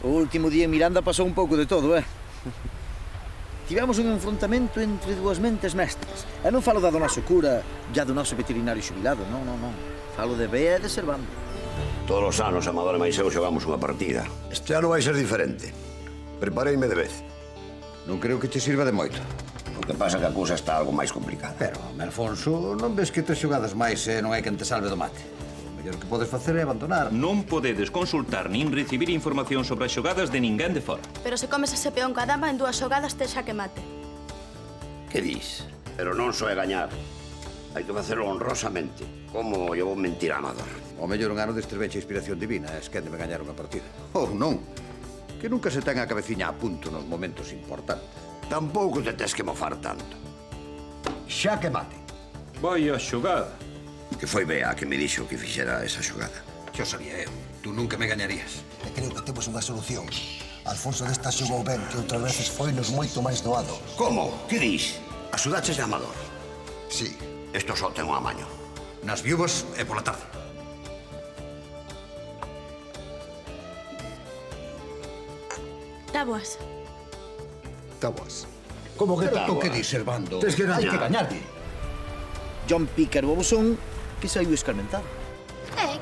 O último día en Miranda pasou un pouco de todo, Tivemos un enfrontamento entre dúas mentes mestras. E non falo da do noso cura, ya do noso veterinario xubilado, non. Falo de Bea e de Servando. Todos os anos, Amador e máis eu xogamos unha partida. Este ano vai ser diferente. Prepareime de vez. Non creo que te sirva de moito. O que pasa é que a cousa está algo máis complicada. Pero, Alfonso, non ves que te xogadas máis e non hai quen te salve do mate? O mellor que podes facer é abandonar. Non podedes consultar nin recibir información sobre as xogadas de ninguén de fora. Pero se comes ese peón ca dama, en 2 xogadas te xa que mate. Que dis? Pero non só é gañar. Hai que facelo honrosamente. Como lle vou mentir a Amador? O mellor un ano destreveche a inspiración divina e esquende me gañar unha partida. Ou non, que nunca se ten a cabeciña a punto nos momentos importantes. Tampouco te tes que mofar tanto. Xa que mate. Vai a xogada. Que foi Bea que me dixo que fixera esa xogada. Xo sabía eu, tú nunca me gañarías. E creo que temos unha solución. Alfonso desta xogou ben, que outras veces foinos moito máis doado. Como? Que dis? Axudaches de Amador? Sí. Isto só ten un amaño. Nas viúvas e pola tarde. Táboas. Taboas. Como que tal? Que dis, Servando? Tes que gañar. Hai que gañarlle. John Pícaro o bosón que saiu escarmentado.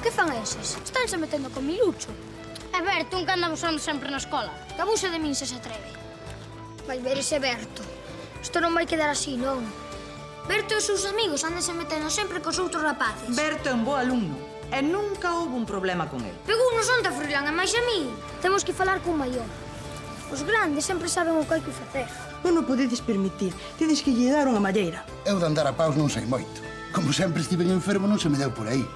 Que fan eses? Estánse metendo con Milucho. É Berto, un que anda abusando sempre na escola. Que abusa de min se atreve. Vai ver ese Berto. Isto non vai quedar así, non. Berto e os seus amigos andanse metendo sempre cos outros rapaces. Berto é un bo alumno e nunca houve un problema con el. Pegounos onte a Froilán e máis a mí. Temos que falar cun maior. Os grandes sempre saben o que hai que facer. Non o podedes permitir. Tedes que lle dar unha malleira. Eu de andar a paus non sei moito. Como sempre estiven enfermo non se me deu por aí.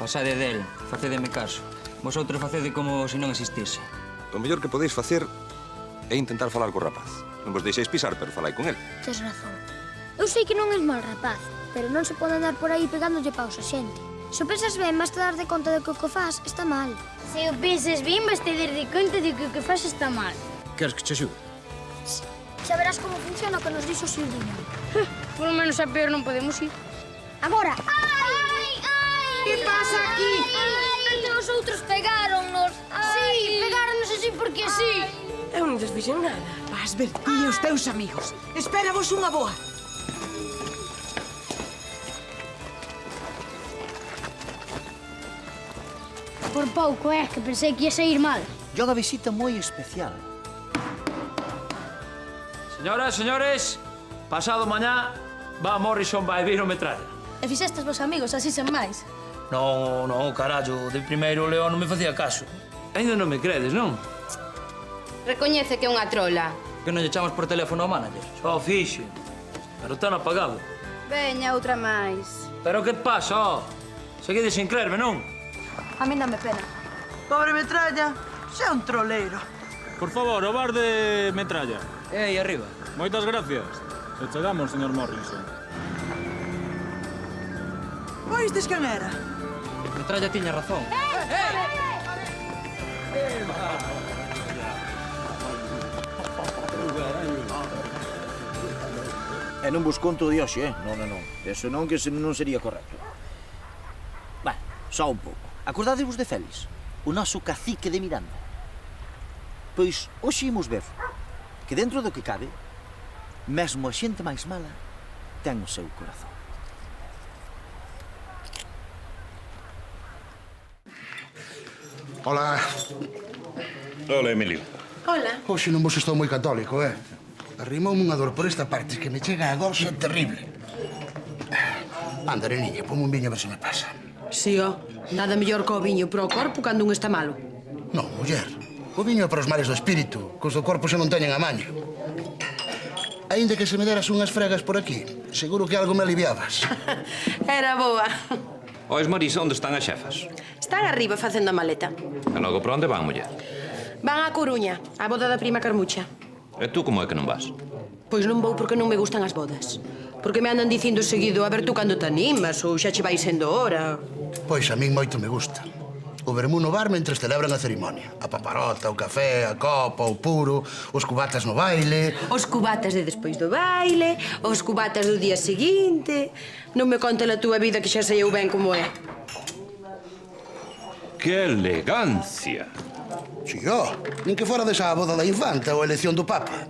Pasade del, facedeme caso. Vosotros facede como se non existise. O mellor que podéis facer é intentar falar co rapaz. Non vos deixeis pisar, pero falai con el. Tes razón. Eu sei que non és mal rapaz, pero non se pode andar por aí pegándolle paus a xente. Se o pensas ben, vas te dar de conta de que o que faz está mal. Se o penses ben, vas te dar de conta de que o que faz está mal. Queres que che axude? Xa verás como funciona o que nos dixo o Silvino. Por lo menos a peor non podemos ir. Agora! Que pasa aquí? Antes os outros pegáronnos. Sí, pegáronnos así porque sí. Eu non lles fixen nada. Vas ver ti e os teus amigos. Espéravos unha boa. Por pouco, que pensei que ia sair mal. Yo unha visita moi especial. Señoras, señores, pasado mañá va Morrison vai vir o metralla. E fixestes vos amigos así sen máis. Non, carallo, de primeiro o León non me facía caso. Ainda non me credes, non? Recoñece que é unha trola. Que non lle chamamos por teléfono ao manager. Só fixe, pero tan apagado. Veña, outra máis. Pero que pasa, ó? Seguides sin creerme, non? A min dame pena. Pobre metralla, xa un troleiro. Por favor, o bar de metralla. Ei, arriba. Moitas gracias. Se chegamos, señor Morrison. Oístes quen era? Metralla tiña razón. E non vos conto de hoxe, Non. Eso non, que non sería correcto. Bueno, só un pouco. Acordadevos de Félix, o noso cacique de Miranda. Pois hoxe imos ver que dentro do que cabe, mesmo a xente máis mala ten o seu corazón. Hola. Hola, Emilio. Hola. Hoxe non vos estou moi católico, Arrimoume unha dor por esta parte que me chega a gorxa terrible. Anda, neniña, pon un viño a ver se me pasa. Si, ó. Nada mellor co viño para o corpo cando un está malo. Non, muller. O viño é para os males do espírito, que os do corpo xa non teñen amaño. Aínda que se me deras unhas fregas por aquí, seguro que algo me aliviabas. Era boa. Ois, Marisa, onde están as xefas? Están arriba facendo a maleta. E logo por onde van, muller? Van á Coruña, á boda da prima Carmucha. E tú como é que non vas? Pois non vou porque non me gustan as bodas. Porque me andan dicindo seguido a ver tú cando te animas ou xa che vai sendo hora. Pois a min moito me gusta. O vermú no bar mentre celebran a cerimonia. A paparota, o café, a copa, o puro, os cubatas no baile... Os cubatas de despois do baile, os cubatas do día seguinte... Non me conta a túa vida que xa sei eu ben como é. Que elegancia! Si, nin que fora desa boda da infanta ou a elección do Papa.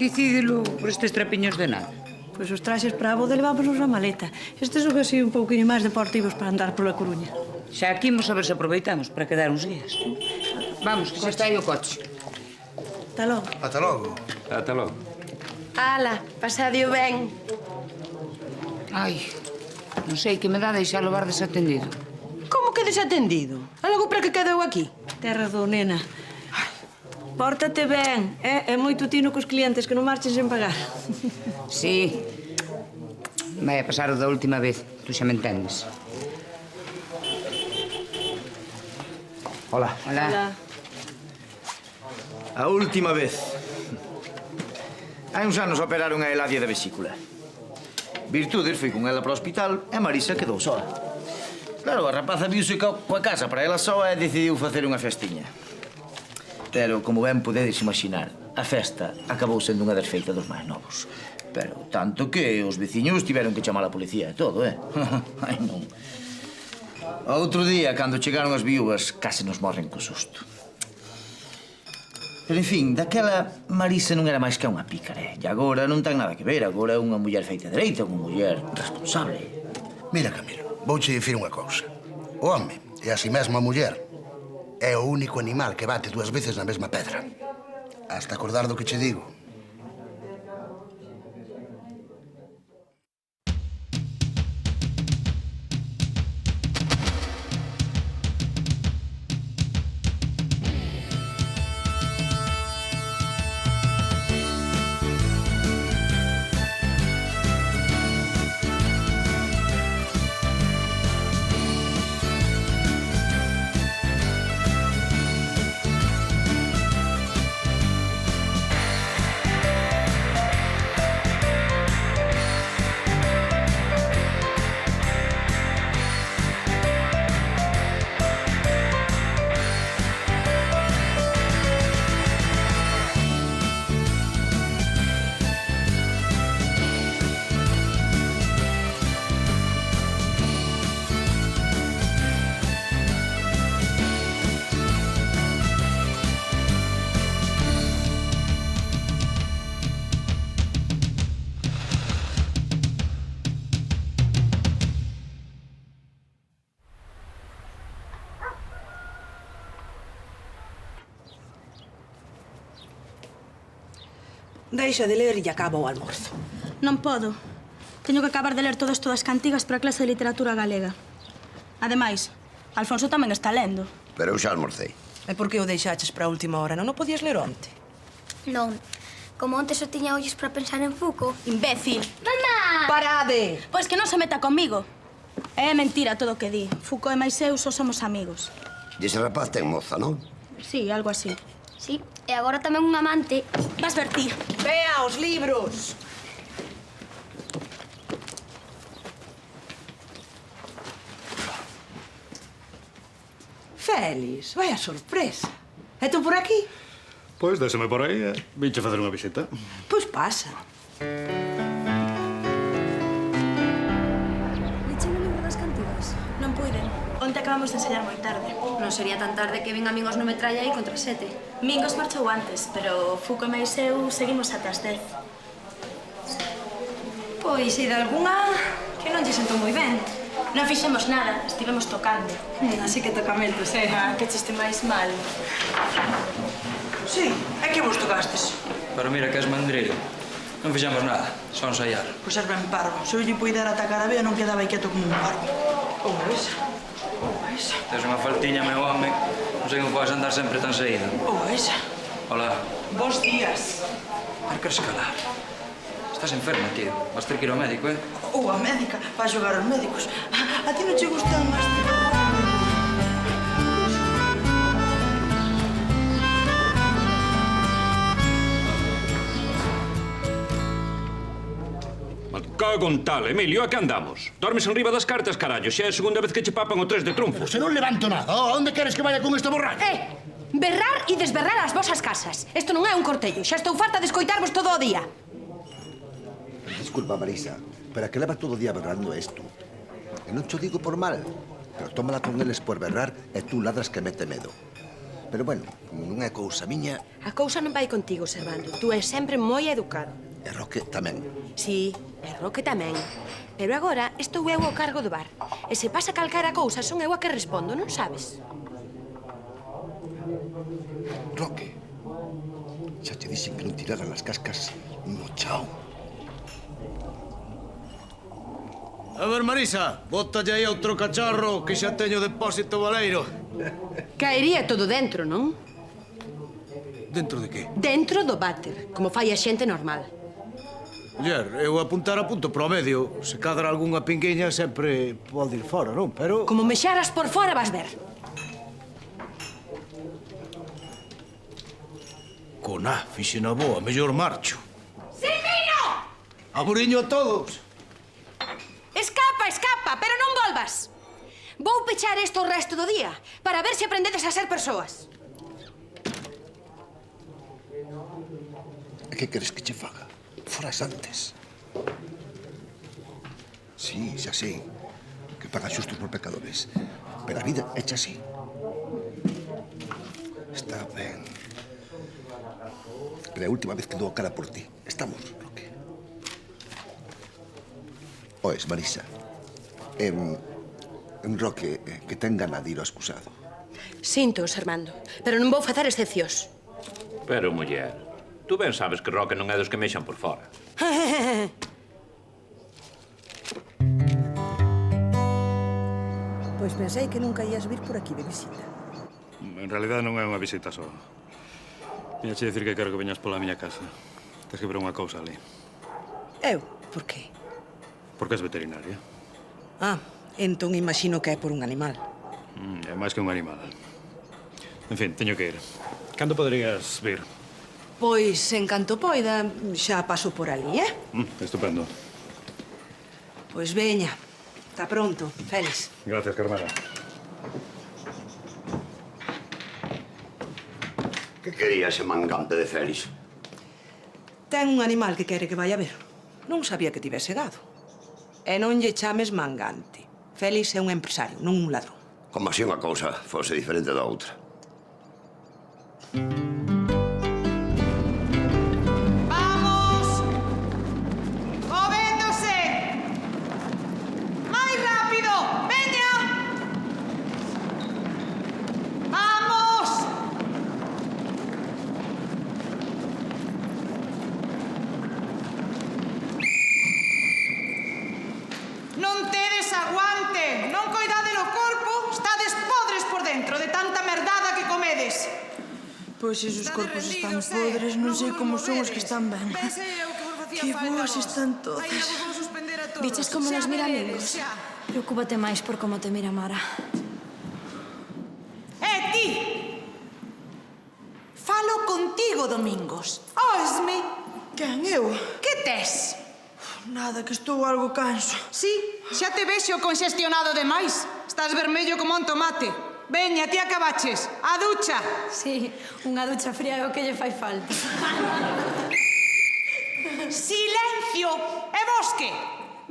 Decídelo por estes trapiños de nada. Pois os traxes para a boda levámonos na maleta. Estes son así un pouquinho máis deportivos para andar pola Coruña. Xa aquí imos a ver se aproveitamos para quedar uns días. Vamos, que xa está aí o coche. Ata logo. Ata logo. Ata logo. Ala, pasadio ben. Ai, non sei que me dá deixar o bar desatendido. Como que desatendido? Algo para que quedou aquí? Terra do, nena. Pórtate ben, é moito tino cos clientes que non marchen sen pagar. Sí. Vai a pasar o da última vez, tú xa me entendes. Hola. Hola. A última vez. Hai uns anos operaron a Eladia de vesícula. Virtudes foi con ela para o hospital e Marisa quedou soa. Claro, a rapaza viuse coa casa para ela soa e decidiu facer unha festiña. Pero, como ben podedes imaginar, a festa acabou sendo unha desfeita dos máis novos. Pero tanto que os veciños tiveron que chamar a policía e todo, Ai, non. Outro día, cando chegaron as viúvas, case nos morren co susto. Pero, en fin, daquela Marisa non era máis que unha pícara, E agora non ten nada que ver, agora é unha muller feita dereita, unha muller responsable. Mira, Camilo, vouche dicir unha cousa. O home, e así mesmo a muller, é o único animal que bate 2 veces na mesma pedra. Hasta acordar do que che digo. Deixa de ler e acaba o almorzo. Non podo. Teño que acabar de ler todas as cantigas para a clase de literatura galega. Ademais, Alfonso tamén está lendo. Pero eu xa almorcei. E por que o deixaches para a última hora? Non o podías ler onte? Non. Como onte só tiña ollos para pensar en Foucault. Imbécil. Mamá! Parade! Pois que non se meta comigo. É mentira todo o que di. Foucault e máis eu só somos amigos. E ese rapaz ten moza, non? Sí, algo así. Sí, e agora tamén un amante. Vas ver ti. Vea os libros! Félix, vai a sorpresa. E tú por aquí? Pois, déseme por aí, vinche facer unha visita. Pois pasa. Leche o libro das cantigas? Non puiden. Onte acabamos de ensayar moi tarde. Non sería tan tarde que vin amigos no metralla aí contra 7. Mingos marchou antes, pero Foucault e máis eu seguimos ata as 10. Pois, e de algunha que non lle sentou moi ben. Non fixemos nada, estivemos tocando. Así que tocamentos, Que chiste máis mal. Sí, é que vos tocastes. Pero mira que és mandrilo. Non fixemos nada, só ensaiar. Pois és ben parvo. Se eu lle puidera atacar a vea non quedaba aí quieto como un parvo. Como esa? Como esa? Tes unha faltiña, meu home. Non sei como podes andar sempre tan saído. Como esa? Hola. Bos días. Por que escalar? Estás enferma, tío. Vas ter que ir ao médico, Ou a médica, para xogar aos médicos. A ti non che gustan máis de... Cago en tal, Emilio, a que andamos? Dormes enriba das cartas, carallo. Xa é a segunda vez que che papan o 3 de trunfo. Se non levanto nada. Onde queres que vaya con este borracho? Berrar e desberrar as vosas casas. Isto non é un cortello. Xa estou farta de escoitarvos todo o día. Disculpa, Marisa, pero a que levas todo o día berrando isto? E non cho digo por mal, pero tómala con eles por berrar e tú ladras que mete medo. Pero, bueno, como non é cousa miña, A cousa non vai contigo, Servando. Tú és sempre moi educado. e Roque tamén. Sí, e Roque tamén. Pero agora estou eu ao cargo do bar. E se pasa calquera cousa, son eu a que respondo, non sabes? Roque, xa te dixen que non tiraran as cascas no chao. A ver, Marisa, bótalle aí outro cacharro que xa teño depósito baleiro. Caería todo dentro, non? Dentro de que? Dentro do váter, como fai a xente normal. Muller, eu apuntar a punto pro medio. Se cadra algunha pinguiña sempre pode ir fora, non? Pero... Como me xaras por fora, vas ver. Coná, fixen a boa, mellor marcho. Silvino! Aburiño a todos! Escapa, escapa, pero non volvas. Vou pechar isto o resto do día para ver se aprendedes a ser persoas. E que queres que che faga? Foras antes. Sí, xa sei, que paga xustos por pecadores. Pero a vida é xa así. Está ben. Pero é a última vez que dou a cara por ti. Estamos, Roque. Oes, Marisa. Roque, que ten gana de ir ao excusado. Sinto, Servando, pero non vou facer excepcións. Pero, muller, tú ben sabes que Roque non é dos que mexan por fora. Pois pensei que nunca ías vir por aquí de visita. En realidad non é unha visita só. Viñache dicir que quero que veñas pola miña casa. Tens que ver unha cousa ali. Eu? Por qué? Porque és veterinaria. Ah, entón imagino que é por un animal. É máis que un animal. En fin, teño que ir. Cando poderías vir? Pois, en canto poida, xa paso por ali, Estupendo. Pois veña. Ata pronto, Félix. Gracias, Carmela. Que quería ese mangante de Félix? Ten un animal que quere que vai a ver. Non sabía que tivese gado. E non lle chames mangante. Félix é un empresario, non un ladrón. Como se unha cousa fose diferente da outra. ¡Vamos! ¡Movéndose! ¡Máis rápido! ¡Veña! ¡Vamos! Non tedes aguante! Non coidade no corpo! Estades podres por dentro de tanta merdada que comedes! Pois esos corpos están podres, non sei como son os que están ben. Que boas están todas. Viches como nos mira Mingos? Preocúpate máis por como te mira Mara. Ti! Falo contigo, Domingos. Oesme? Quen, eu? Que tes? Nada, que estou algo canso. Sí, xa te vexo conxestionado demais. Estás vermello como un tomate. Veña, ti acabaches. A ducha. Sí, unha ducha fría é o que lle fai falta. Silencio e bosque.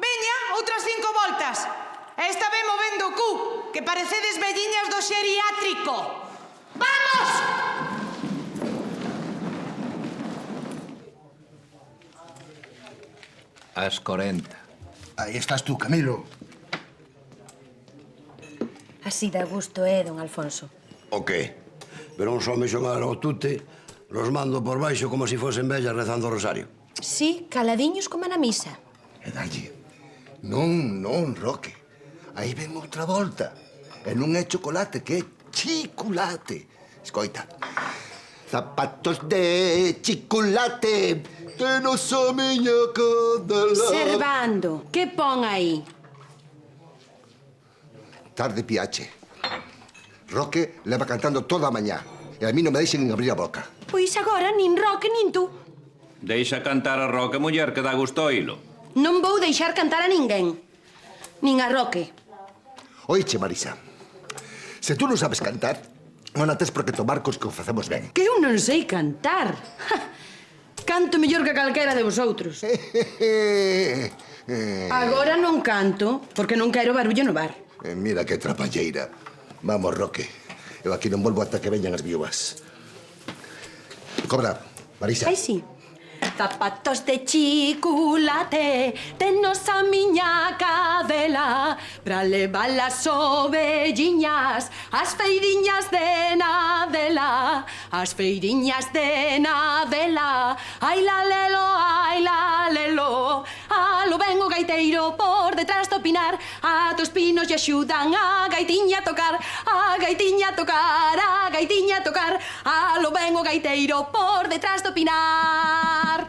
Veña, outras 5 voltas. Esta vez movendo o cu, que parecedes velliñas do xeriátrico. Vamos! As 40. Aí estás tú, Camilo. Así dá gusto, don Alfonso? O qué? Pero uns homes xogar ao tute, los mando por baixo como se fosen vellas rezando o rosario. Sí, caladiños como na misa. E dalle. Non, Roque. Aí ven outra volta. E non é chocolate, que é chiculate. Escoita. Zapatos de chiculate, tenos a miña cadela. Servando, que pon aí? Tarde piache. Roque leva cantando toda a mañá. E a mí non me deixen nin abrir a boca. Pois agora nin Roque nin tú. Deixa cantar a Roque, muller, que dá gusto oílo. Non vou deixar cantar a ninguén. Nin a Roque. Oiche, Marisa, se tú non sabes cantar, non a tes por que tomar cos que o facemos ben. Que eu non sei cantar. Canto mellor que calquera de vosotros. Agora non canto, porque non quero barullo no bar. Mira que trapalleira. Vamos, Roque. Eu aquí non volvo ata que veñan as viúvas. Cobra, Marisa. Ai, sí. Zapatos de chiculate tenos a miña cadela pra levar as ovelliñas ás feiriñas de Nadela, ás feiriñas de Nadela. Ai la lelo, alo ven o gaiteiro por detrás do pinar, a dos pinos lle axudan a gaitiña a tocar, a gaitiña a tocar, a gaitiña a tocar, alo ven o gaiteiro por detrás do pinar.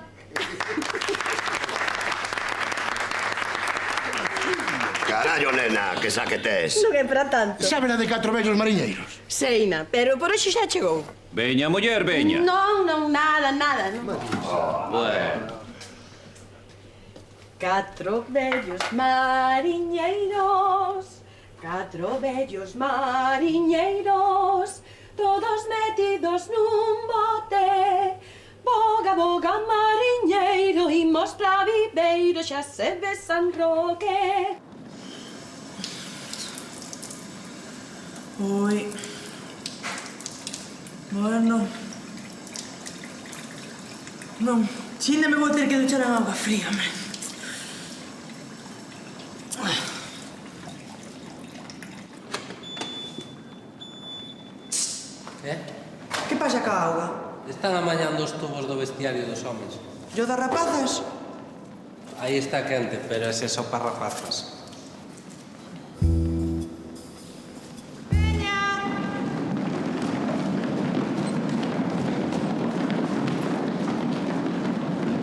Carallo, nena, que saque tes. Non é para tanto. Sábena de 4 vellos mariñeiros. Seina, pero por hoxe xa chegou. Veña, muller, veña. Non, nada. Bueno. 4 vellos mariñeiros, 4 vellos mariñeiros, todos metidos nun bote. Boga, mariñeiro, imos pra Viveiro, xa se ve San Roque. Ui. Bueno. Non, xinda me vou ter que duchar en agua fría, me. Que pasa ca auga? Están amañando os tubos do vestiario dos homes. E o das rapazas? Aí está quente, pero ese é só para rapazas.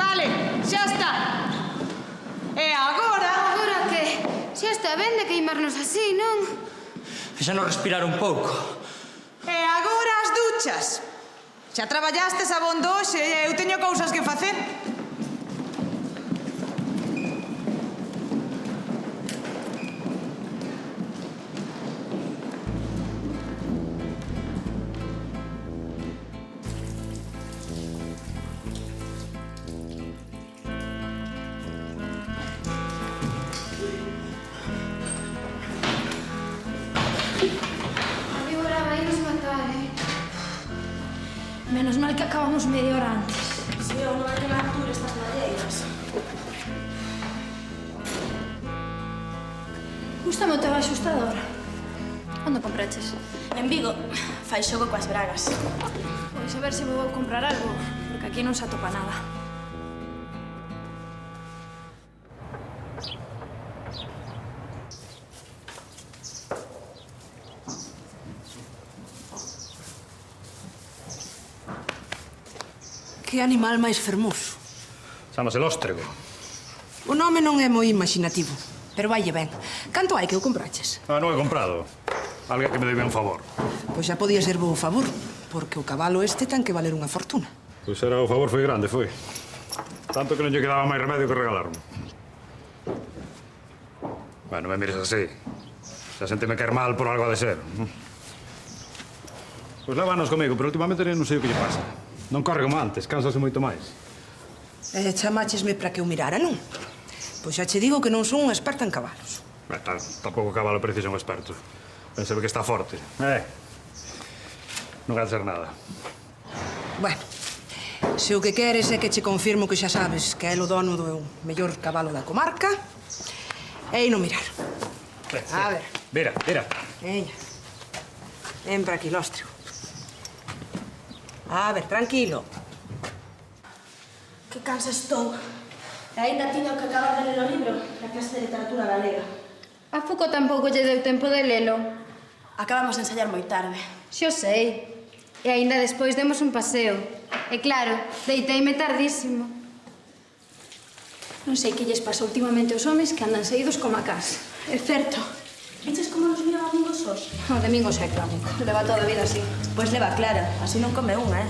Vale, xa está. E agora? Agora que? Xa está ben de queimarnos así, non? Xa non respirar un pouco. E agora as duchas. Xa traballastes abondo hoxe e eu teño cousas que facer. A víbora vai nos matar, Menos mal que acabamos media hora antes. Si, eu non hai que altura estas malleiras. Gústame o teu axustador. Onde compraches? En Vigo, fai xogo coas bragas. Pois a ver se me vou comprar algo, porque aquí non se atopa nada. Que animal máis fermoso. Chámase lóstrego. O nome non é moi imaginativo, pero vaille ben. Canto hai que o compraches? Non he comprado. Alguén que me debe un favor. Pois xa podía ser bo o favor, porque o cabalo este ten que valer unha fortuna. Pois era o favor foi grande, foi. Tanto que non lle quedaba máis remedio que regalarme. Bueno, me mires así. Xa sentime caer mal por algo de ser. Pois lévanos comigo, pero últimamente non sei o que lle pasa. Non corre como antes, cánsase moito máis. Chamáchesme para que eu mirara, non? Pois xa che digo que non son unha experta en cabalos. Tampouco o cabalo precisa un experto. Ben se ve que está forte. Non vai ser nada. Bueno, se o que queres é que che confirmo que xa sabes que é o dono do mellor cabalo da comarca, é ir non mirar. A ver. Mira. Veña. Ven para aquí, lóstrego. A ver, tranquilo. Que cansa estou. E ainda tiño que acabar de ler o libro na clase de literatura galega. A Foucault tampouco lle deu tempo de lelo. Acabamos de ensayar moi tarde. Xo sei. E aínda despois demos un paseo. E claro, deiteime tardísimo. Non sei que lles pasa últimamente aos homes que andan saídos como a casa. É certo. Viches como nos miran amigos hoxe? O domingo xa é clásico. Leva toda a vida así. Pois leva clara. Así non come unha,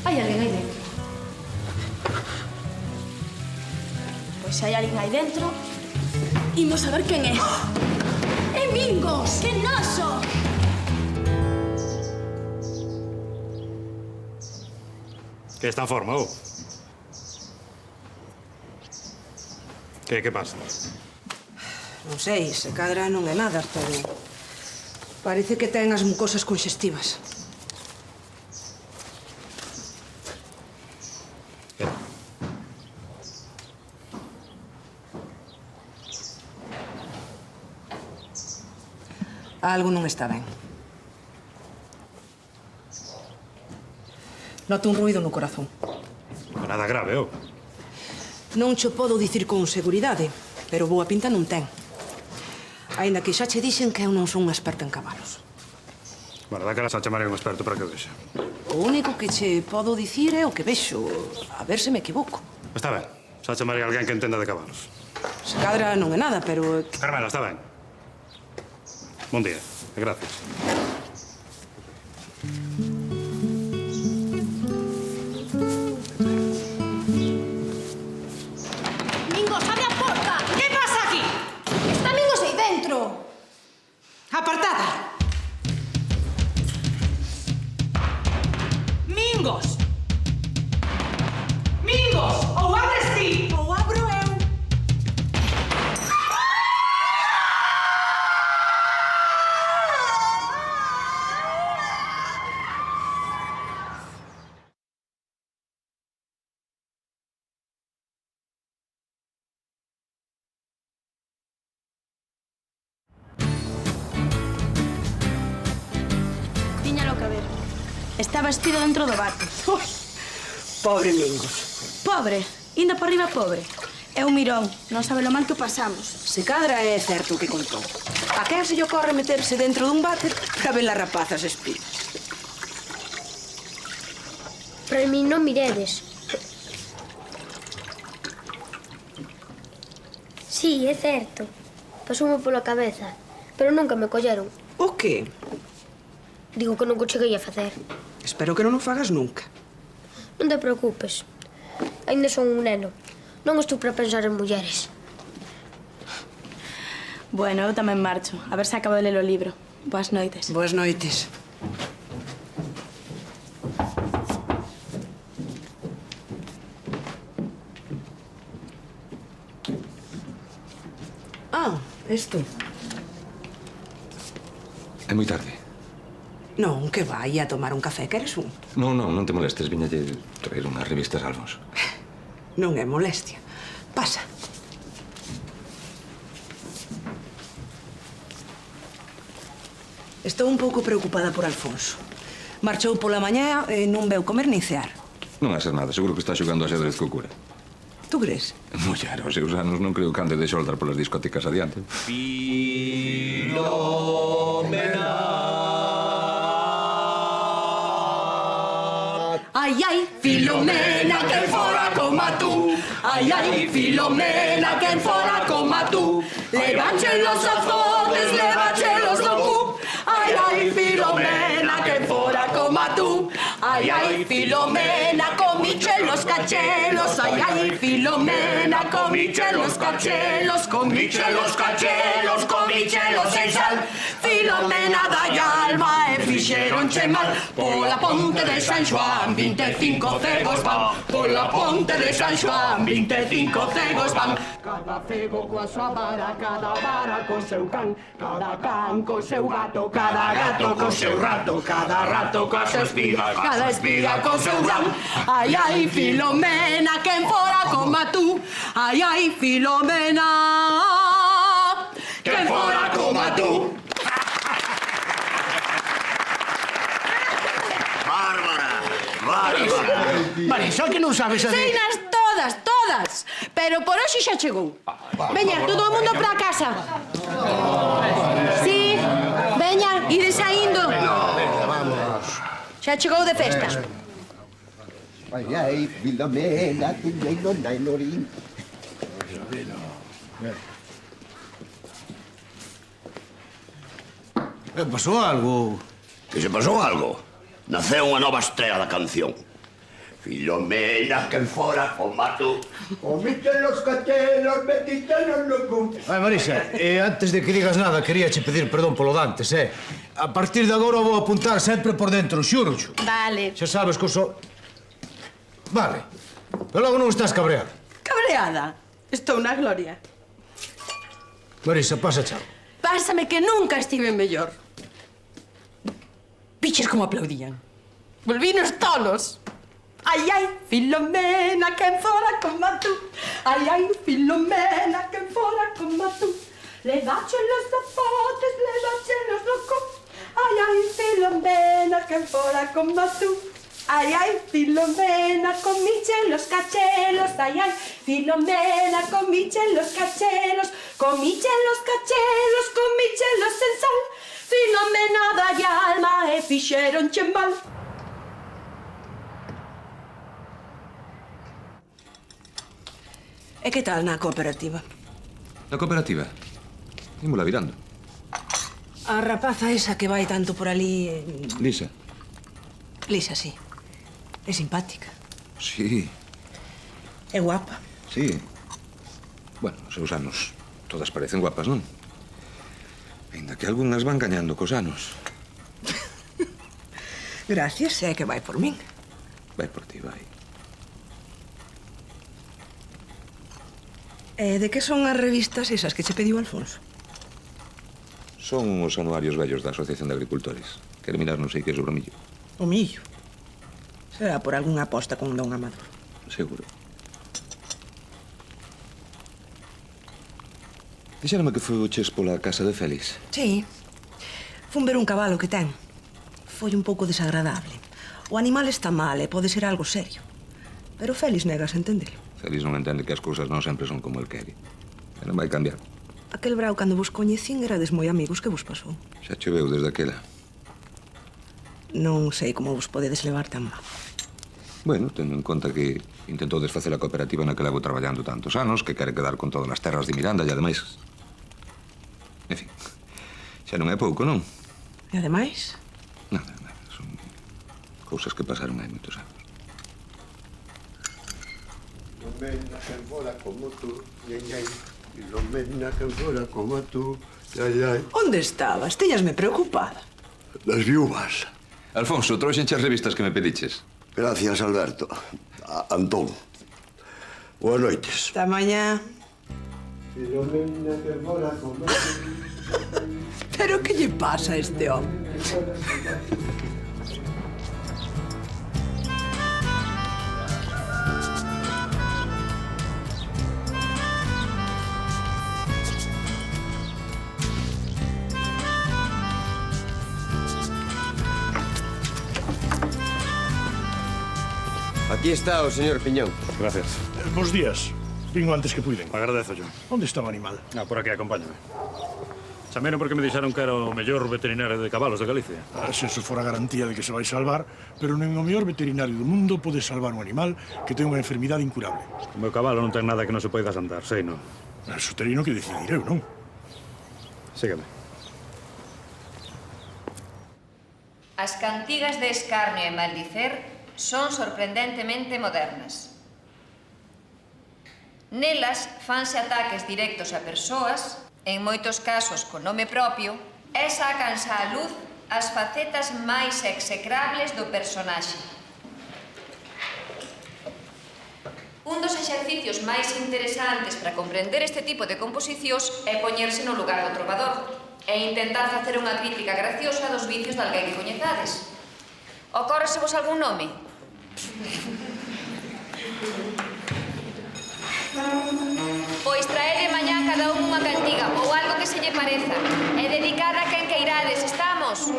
Hai alguén aí dentro. Pois se hai alguén aí dentro, imos a ver quen é. É Mingos! Que noso! Que está en forma, ou? Que pasa? Non sei, se cadra non é nada, pero Parece que ten as mucosas conxestivas. Algo non está ben. Noto un ruído no corazón. Nada grave, oh. Non cho podo dicir con seguridade, pero boa pinta non ten. Aínda que xa che dixen que eu non son unha experta en cabalos. Bueno, da cara xa chamarei un experto para que o vexa. O único que che podo dicir é o que vexo, a ver se me equivoco. Está ben, xa chamarei alguén que entenda de cabalos. Se cadra non é nada, pero... Carmela, está ben. Bon día, e gracias. Mingos, abre a porta! Que pasa aquí? Está Mingos aí dentro. Apartada! Mingos! Mingos! Ou abres ti, ou abro eu. Tiñalo que ver. Está vestido dentro do barco. Pobre Mingos. Pobre, indo por riba pobre. É un mirón, non sabe lo mal que o pasamos. Se cadra é certo o que contou. A quen se lle ocorre meterse dentro dun váter para ver as rapazas espidas? Para mí non miredes. Sí, é certo. Pasoume pola cabeza, pero nunca me colleron. O que? Digo que nunca cheguei a facer. Espero que non o fagas nunca. Non te preocupes. Ainda son un neno. Non estou para pensar en mulleres. Bueno, eu tamén marcho. A ver se acabo de ler o libro. Boas noites. Boas noites. Ah, esto. É moi tarde. Non, que vai a tomar un café, queres un? Non, non te molestes, viñalle traer unhas revistas a Alfonso. Non é molestia. Pasa. Estou un pouco preocupada por Alfonso. Marchou pola mañá e non veu comer nin cear. Non vai ser nada, seguro que está xogando a xadrez co cura. Tú crees? Mullar, aos seus anos non creo que ande de xoldar polas discotecas adiante. Ai, ai, Filomena, quen fora coma tú. Ai, ai, Filomena, quen fora coma tú. Levache los azotes, levache los do cu. Ai, ai, Filomena, quen fora coma tú. Ai, ai, Filomena, comiche los cachelos. Ai, ai, Filomena, comiche los cachelos. Comiche los cachelos, comiche los en sal. Filomena dai alma e fixeronche mal. Pola ponte de San Xoán 25 cegos van. Pola ponte de San Xoán 25 cegos van. Cada cego coa súa vara, cada vara con seu can. Cada can co seu gato, cada gato co seu rato. Cada rato coa súa espiga, cada espiga co seu ran. Ai, ai, Filomena, quen fora coma tú. Ai, ai, Filomena, quen fora coma tú. Vale, só que non sabes a de... Seinas todas, todas. Pero por hoxe xa chegou. Veña, todo o mundo para casa. Sí, veña, ide saindo. Xa chegou de festa. Ai, ai, Filomena, tu non dai lorín. Pasou algo? Que se pasou algo? Naceu unha nova estrela da canción. Filomena, quen fora coma tú. Comiste los cachelos, metiste no cu. Ai, Marisa, antes de que digas nada, queríache pedir perdón polo dantes, A partir de agora vou apuntar sempre por dentro, xúroxo. Vale. Xa sabes que só... Vale. Pero logo non estás cabreada. Cabreada. Estou na gloria. Marisa, pasa chao. Pásame que nunca estive mellor. Viches como aplaudían. Volvínos tolos. Ai, ai, Filomena, quen fora como tú. Ai, ai, Filomena, quen fora como tú. Levache los zapatos, levache los locos. Ai, ai, Filomena, quen fora como tú. Ai, ai, Filomena, comiche los cachelos. Ai, ai, Filomena, comiche los cachelos. Comiche los cachelos, comiche los en sal. Filomena dalle alma e fixeronche mal. E que tal na cooperativa? Na cooperativa? Ímola virando. A rapaza esa que vai tanto por ali... Lisa. Lisa, sí. É simpática. Sí. É guapa. Sí. Bueno, os seus anos todas parecen guapas, non? Ainda que algunhas van gañando cos anos. Gracias, é que vai por min. Vai por ti, vai. E de que son as revistas esas que che pediu Alfonso? Son os anuarios vellos da Asociación de Agricultores. Quere mirar non sei que sobre o millo. O millo. Será por algunha aposta con Don Amador. Seguro. Dixérame que foches pola casa de Félix. Sí. Fun ver un cabalo que ten. Foi un pouco desagradable. O animal está mal e pode ser algo serio. Pero Félix negas a entendelo. Félix non entende que as cousas non sempre son como el quere. E non vai cambiar. Aquel brao cando vos coñecín erades moi amigos, que vos pasou? Xa choveu desde aquela. Non sei como vos podedes levar tan mal. Bueno, tendo en conta que intentou desfacer a cooperativa na que levo traballando tantos anos, que quere quedar con todas as terras de Miranda e ademais... En fin, xa non é pouco, non? E ademais? Nada, son cousas que pasaron hai moitos anos. Filomena, quen fora como tú, ai, ai. Filomena, quen fora como tú, ai, ai. Onde estabas? Tiñasme preocupada. Das viúvas. Alfonso, trouxenche as revistas que me pediches. Gracias, Alberto. Antón. Boas noites. Ata mañá. Filomena, quen fora como tú. Pero que lle pasa a este home? Aquí está o señor Piñón. Gracias. Bos días. Vino antes que puiden. Agradezo yo. Onde está o animal? Por aquí, acompáñame. Chameron porque me dixeron que era o mellor veterinario de cabalos de Galicia. Se eso fora garantía de que se vai salvar, pero nen o mellor veterinario do mundo pode salvar un animal que ten unha enfermidade incurable. O meu cabalo non ten nada que non se poida andar, sei, non? Eso terino que decidir eu, non? Sígame. As cantigas de escarnio e maldicer son sorprendentemente modernas. Nelas fanse ataques directos a persoas, en moitos casos con nome propio, e sácanse á luz as facetas máis execrables do personaxe. Un dos exercicios máis interesantes para comprender este tipo de composicións é poñerse no lugar do trovador e intentar facer unha crítica graciosa dos vicios de alguén que coñezades. Ocórresevos algún nome? Pois traede mañá cada un unha cantiga ou algo que se lle pareza. É dedicada a quen queirades, estamos?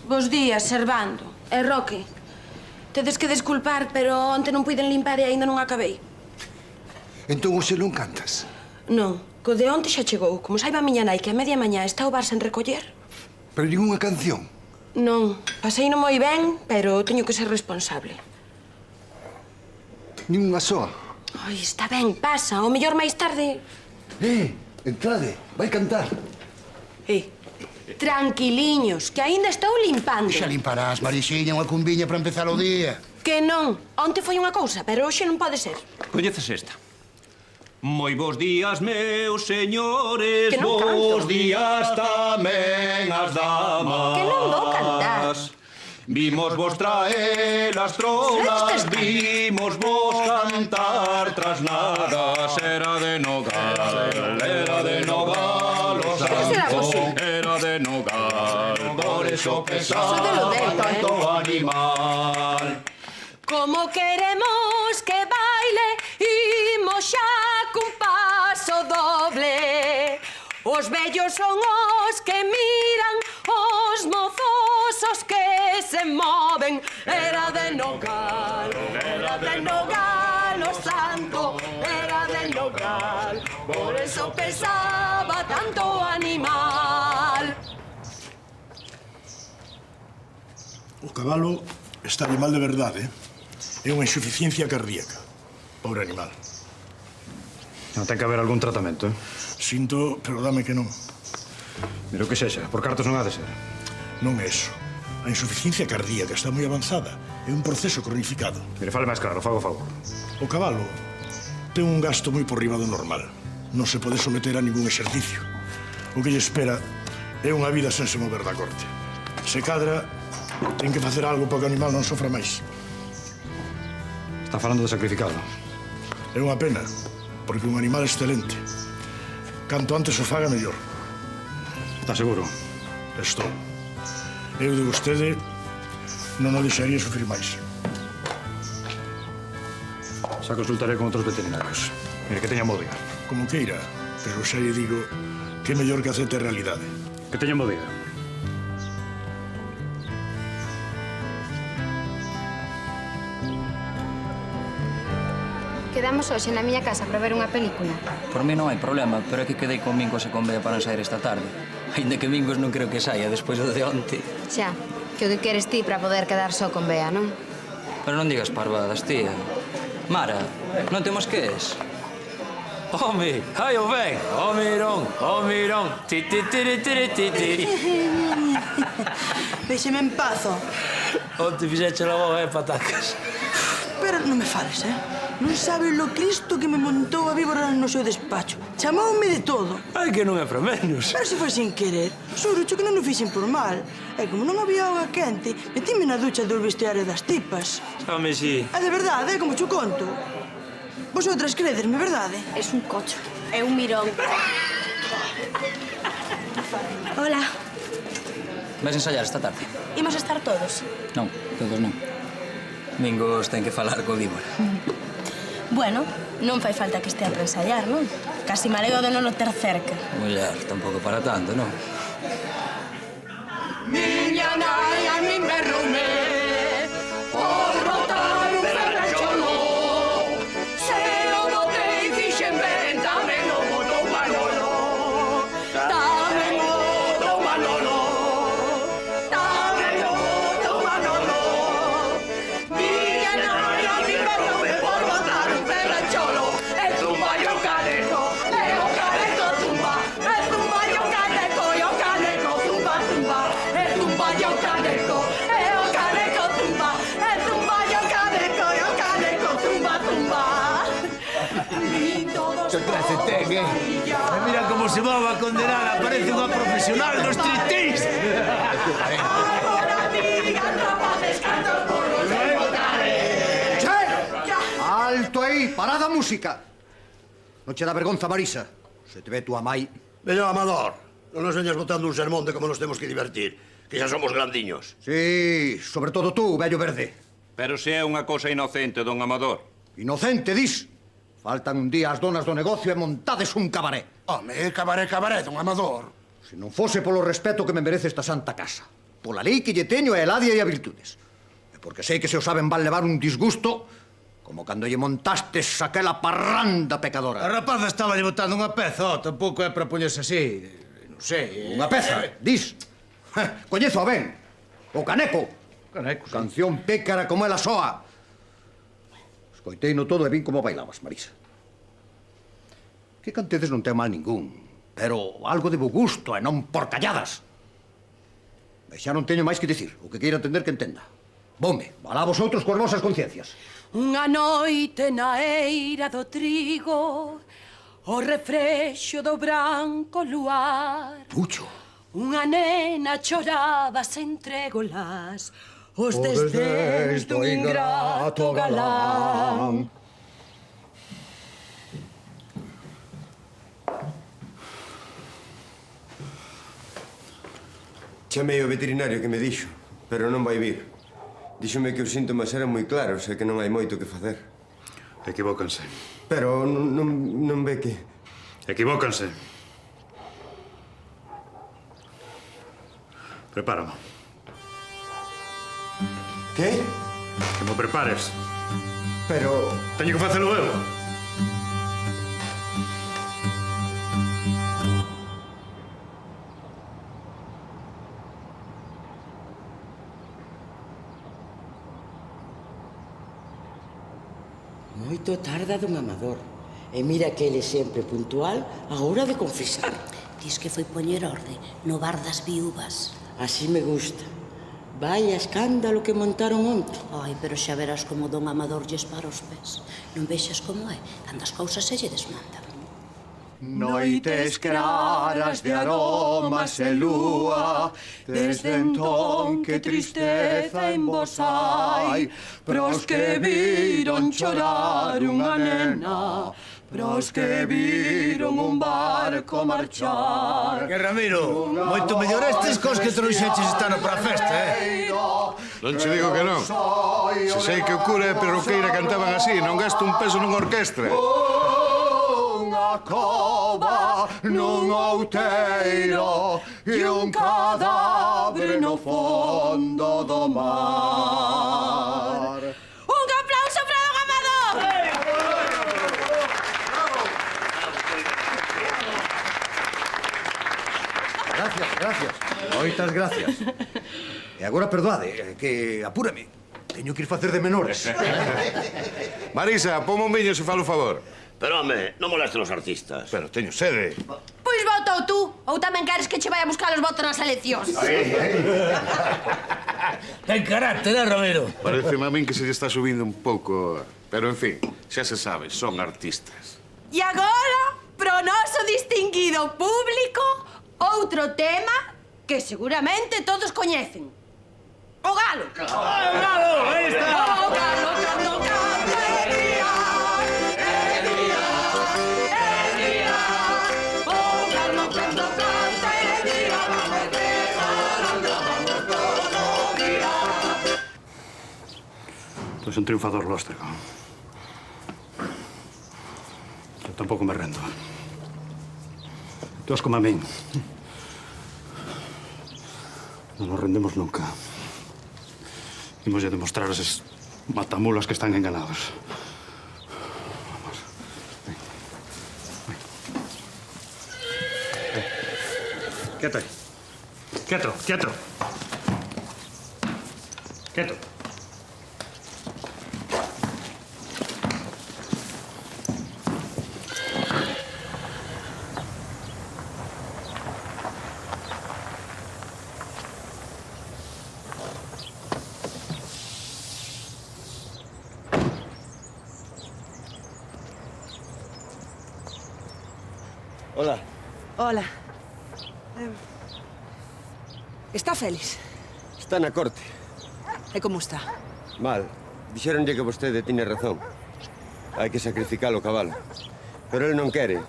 Bos días, Servando. E Roque. Tedes que desculpar, pero onte non puiden limpar e aínda non acabei. Entón hoxe non cantas? Non, co de onte xa chegou. Como saiba a miña nai que a media mañá está o bar sen recoller. Pero ninguna canción? Non, pasei non moi ben, pero teño que ser responsable. Ninguna soa? Ai, está ben, pasa. O mellor máis tarde... Entrade, vai cantar. Tranquiliños, que aínda estou limpando. Xa limparás, Marixiña, unha cumbiña para empezar o día. Que non. Onte foi unha cousa, pero hoxe non pode ser. Coñeces esta? Moi bons días, meus señores, Que non bons canto. días tamén as damas. Que non vou cantar. Vimos vos traer as tronas, vimos vos cantar trasnadas. Era de nogal o santo, era de nogal, por eso pesaba tanto animal. Como queremos que baile, imos xa cun paso doble. Os vellos son os que miran, os mozos os que se moven. Era de nogal o santo, era de nogal, por eso pesaba tanto animal. O cabalo está mal de verdade, É unha insuficiencia cardíaca. Pobre animal. Non ten que haber algún tratamento, eh? Sinto, pero dame que non. Mira o que sexa, por cartos non ha de ser. Non é eso. A insuficiencia cardíaca está moi avanzada. É un proceso cronificado. Mire, fale máis claro, fago favor. O cabalo ten un gasto moi por riba do normal. Non se pode someter a ningún exercicio. O que lle espera é unha vida sen se mover da corte. Se cadra, ten que facer algo para que o animal non sofra máis. Está falando de sacrificado. É unha pena, porque un animal excelente. Canto antes o faga, mellor. Está seguro? Estou. Eu de vostede non o deixaría sufrir máis. Xa consultaré con outros veterinarios. Mire, que teña módiga. Como queira, pero xa lle digo que é mellor que acepte a realidade. Que teña módiga. Quedamos hoxe na miña casa para ver unha película. Por mí non hai problema, pero é que quedei con Mingos e con Bea para sair esta tarde. Ainda que Mingos non creo que saia despois do de onte. Xa, que o que queres ti para poder quedar só con Bea, non? Pero non digas parvadas, tía. Mara, non temos que es. Home, hai o ben, o mirón, ti ti ti ti ti ti. Déxeme en pazo. Onte fixeche la boa, patacas. Pero non me fales, Non sabe lo Cristo que me montou a víbora no seu despacho. Chamoume de todo. Ai, que non é para menos. Pero se foi sin querer. Xurucho que non o fixen por mal. E como non había auga quente, metíme na ducha do vestiario das tipas. Home, si. É de verdade, como cho conto. Vosotras credesme, verdade? Es un cocho. É un mirón. Hola. Vais ensayar esta tarde? Imos estar todos? Non, todos non. Mingos ten que falar co víbora. Bueno, non fai falta que estea para ensayar, non? Casi me alego de non o ter cerca. Muller, tampouco para tanto, non? Miña nai a min berroume por botar un ferracholo. Se o botei fixen ben, tamén o botou Manolo. Tamén o botou Manolo. Tamén o botou Manolo. Miña nai a min berroume por botar un ferracholo. E zumba yo caneco, e o caneco zumba. E zumba yo caneco, e o caneco zumba, zumba. E zumba yo caneco, e o caneco zumba. E zumba yo caneco, e o caneco zumba, zumba. Que clase ten, E mira como se va a condenar, parece unha profesional do striptease. Agora digan rapaces cantos burros e botare. Alto aí, parada a música. Non che dá vergonza, Marisa. Se te ve tua mai... Veña, Amador, non nos veñas botando un sermón de como nos temos que divertir, que xa somos grandiños. Sí, sobre todo tú, vello verde. Pero se é unha cousa inocente, don Amador. Inocente, dis? Faltan un día as donas do negocio e montades un cabaré. Home, cabaré, don Amador. Se non fose polo respeto que me merece esta santa casa, pola lei que lle teño a Eladia e a Virtudes, e porque sei que se o saben van levar un disgusto, como cando lle montastes aquela parranda pecadora. A rapaza estaba lle botando unha peza, tampouco é para poñerse así. Non sei. Unha peza, dis? Coñezo a ben. O caneco. Caneco, sí. Canción pécara como ela soa. Escoiteino todo e vin como bailabas, Marisa. Que cantedes non ten mal ningún, pero algo de bo gusto e non porcalladas. E xa non teño máis que dicir. O que queira entender que entenda. Vome, valá vosotros coas vosas conciencias. Unha noite na eira do trigo, O refrexo do branco luar. Pucho. Unha nena choraba sen trégolas os desdéns dun ingrato galán. Chamei o veterinario que me dixo, pero non vai vir. Díxome que os síntomas eran moi claros e que non hai moito que facer. Equivócanse. Pero non ve que... Equivócanse. Prepáramo. Que? Que mo prepares. Pero... Teño que facelo eu. Moito tarda dun amador. E mira que ele sempre puntual a hora de confesar. Diz que foi poñer orde no bar das viúvas. Así me gusta. Vaya escándalo que montaron onte. Ai, pero xa verás como don Amador lles para os pés. Non vexas como é, cando as cousas se lle desmandan. Noites claras de aromas e lúa, desde entón que tristeza en vos hai, pros que viron chorar unha nena, pros que viron un barco marchar. Que Ramiro, moito mellor estes cos que trouxeches esta ano para a festa, Non che digo que non. Se sei que o cura e a perruqueira cantaban así, non gasto un peso nunha orquestra. Unha cova nun outeiro e un cadáver no fondo do mar. Un aplauso para don Amador! Gracias. Moitas gracias. E agora perdoade, que apúrame. Teño que ir facer de menores. Marisa, pon un viño se falo favor. Pero, home, non molesten os artistas. Pero teño sede. Pois vota tú, ou tamén queres que che vai a buscar os votos nas eleccións? Ten carácter, Ramiro? Pareceme a min que se lle está subindo un pouco... Pero, en fin, xa se sabe, son artistas. E agora, pro noso distinguido público, outro tema que seguramente todos coñecen. O galo. O galo, aí está. O galo cando canta é día, é día, é día. O galo cando canta é día, vamos preparando, vamos todo día. Sois un triunfador lóstrego. Eu tampouco me rendo. Todos como a min. Non nos rendemos nunca. Imos a demostrar a eses matamulas que están enganados. Vamos. Ven. Ven. Quieto aí. Quieto, quieto. Quieto. Hola. Hola. Está Félix? Está na corte. E como está? Mal. Dixeronlle que vostede tiene razón. Hai que sacrificar o cabalo. Pero ele non quere.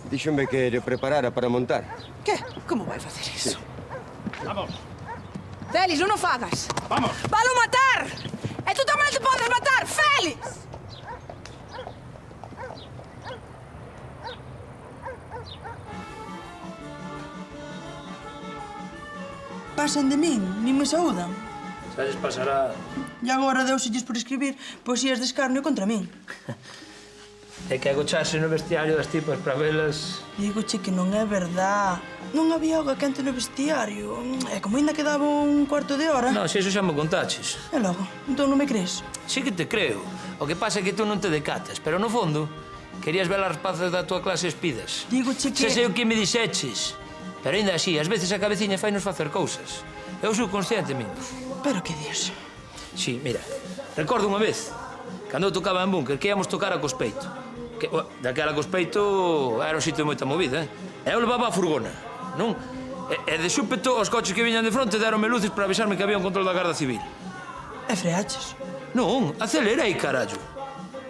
Díxome que lle preparara para montar. Que? Como vai facer iso? Vamos. Félix, non o fagas. Vamos. Valo matar! E tú tamén te podes matar, Félix! Pasan de min, nin me saúdan. Xa lles pasará. E agora deuselles por escribir poesías de escarnio contra min. É que agocharse no vestiario das tipas para velas... Dígoche que non é verdad. Non había auga quente no vestiario. E como ainda quedaba un cuarto de hora... Non, se iso xa me contaches. E logo, entón non me crees? Sí que te creo. O que pasa é que tú non te decatas, pero no fondo querías ver as rapazas da tua clase espidas. Dígoche que... Xa sei o que me dixeches. Pero ainda así, ás veces a cabeciña fainos facer cousas. Eu sou consciente, mimos. Pero que dios? Sí, mira, recordo unha vez, cando eu tocaba en Búnker, que íamos tocar a cos peito. Daquela cos peito era un sitio de moita movida, Eu levaba a furgona, non? E de súpeto, os coches que viñan de fronte deronme luces para avisarme que había un control da Garda Civil. E freaches? Non, acelerei, carallo.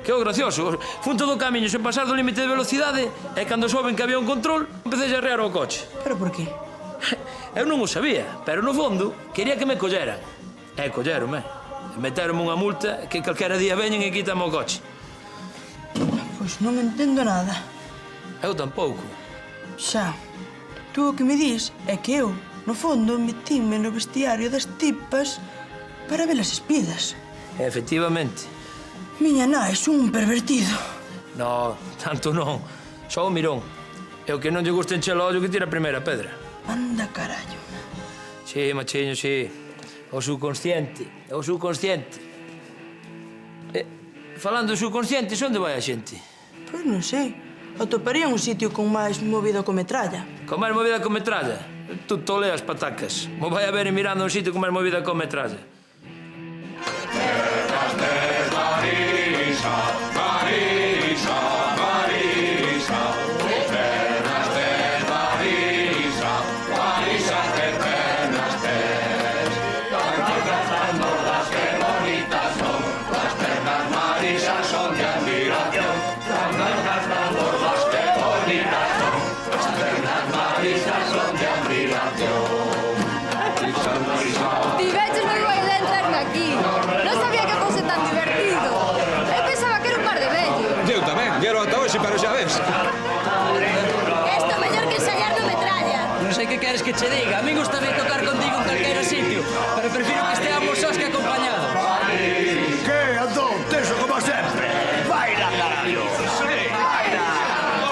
Que é o gracioso. Fun todo o camiño sen pasar do límite de velocidade e cando souben que había un control, empecé a arrear o coche. Pero por qué? Eu non o sabía, pero no fondo quería que me colleran. E colleronme. Meteronme unha multa que calquera día veñen e quítame o coche. Pois non entendo nada. Eu tampouco. Xa, tú o que me dis é que eu, no fondo, metíme no vestiario das tipas para ver as espidas. Efectivamente. Miña nai é un pervertido. No, tanto non. Só o mirón. E o que non lle gusta encher o ollo que tira a primeira pedra. Anda carallo. Sí, machiño, sí. O subconsciente, o subconsciente. Falando do subconsciente, onde vai a xente? Pois non sei. Atoparía un sitio con máis movida con metralla. Con máis movida con metralla? Tú toleas patacas. Mo vai a ver mirando un sitio con máis movida con metralla. Marisa, Marisa, Marisa, pernas tes, Marisa, Marisa, que pernas tes. Tan gordas, que bonitas son, las pernas Marisa son de admiración. Tan gordas, que bonitas son, las pernas Marisa son de admiración. Tiveches moi boa idea entrarme aquí. Non sabía que fose tan divertido. Eu pensaba que era un par de vellos. Eu tamén, quero ata hoxe, pero xa ves. Isto mellor que ensayar no metralla. Non sei que queres que che diga. A mí gusta ben tocar contigo en calquera sitio, pero prefiro que esteamos sós que acompañados. Que, Antón? Teso como sempre. Baila, carallo. Sí, baila.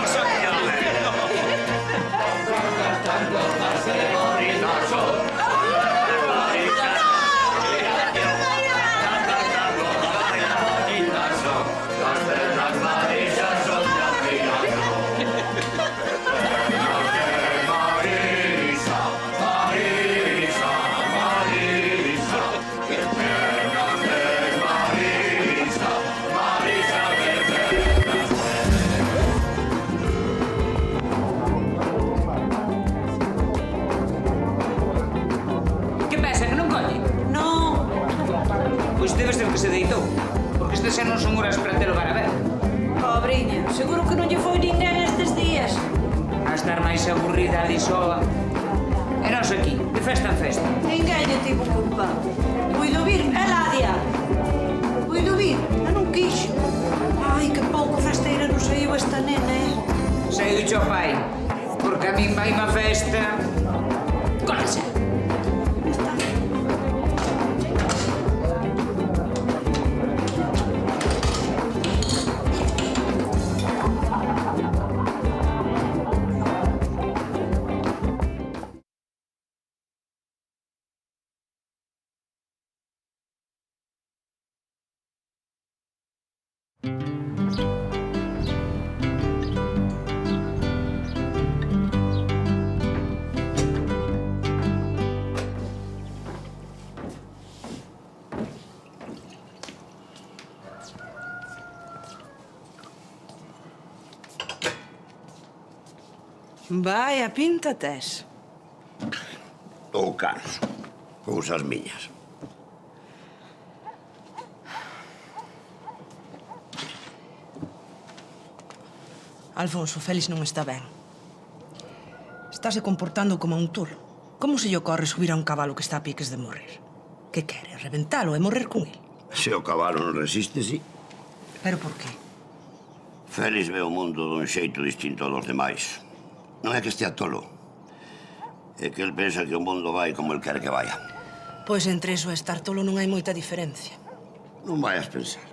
Osa que debe ser que se deitou, porque estas xa non son horas para ter o garabel. Pobriña, seguro que non lle foi ninguén estes días. A estar máis aburrida ali soa. E nós aquí, de festa en festa. Ninguén lle tivo culpa. Puido vir, Eladia. Puido vir, e non quixo. Ai, que pouco festeira non saiu esta nena, Saiu cho pai, porque a min vai má festa. Cólase. Vai, a pinta tes. Ou caros. Cousas miñas. Alfonso, Félix non está ben. Estáse comportando como un tolo. Como se lle ocorre subir a un cabalo que está a piques de morrer? Que quere, reventalo e morrer con el? Se o cabalo non resiste, sí. Pero por qué? Félix ve o mundo dun xeito distinto dos demais. Non é que estea tolo. É que el pensa que o mundo vai como el quere que vaya. Pois entre eso e estar tolo non hai moita diferencia. Non vayas pensar.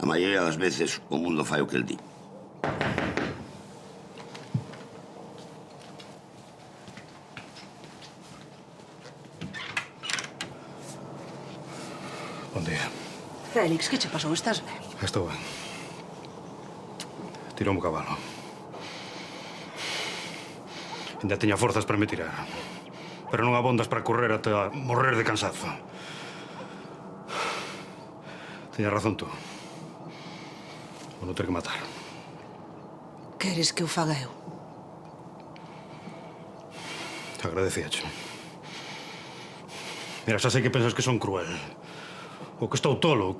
A maioría das veces o mundo fai o que el di. Bon día. Félix, que che pasou? Estás ben? Estou ben. Tirou o cabalo. Ainda tiña forzas para me tirar. Pero non abondas para correr ata morrer de cansazo. Tiña razón tú. ou non ter que matar. Queres que o faga eu? Te agradecíache. Mira, xa sei que pensas que son cruel. Ou que estou tolo.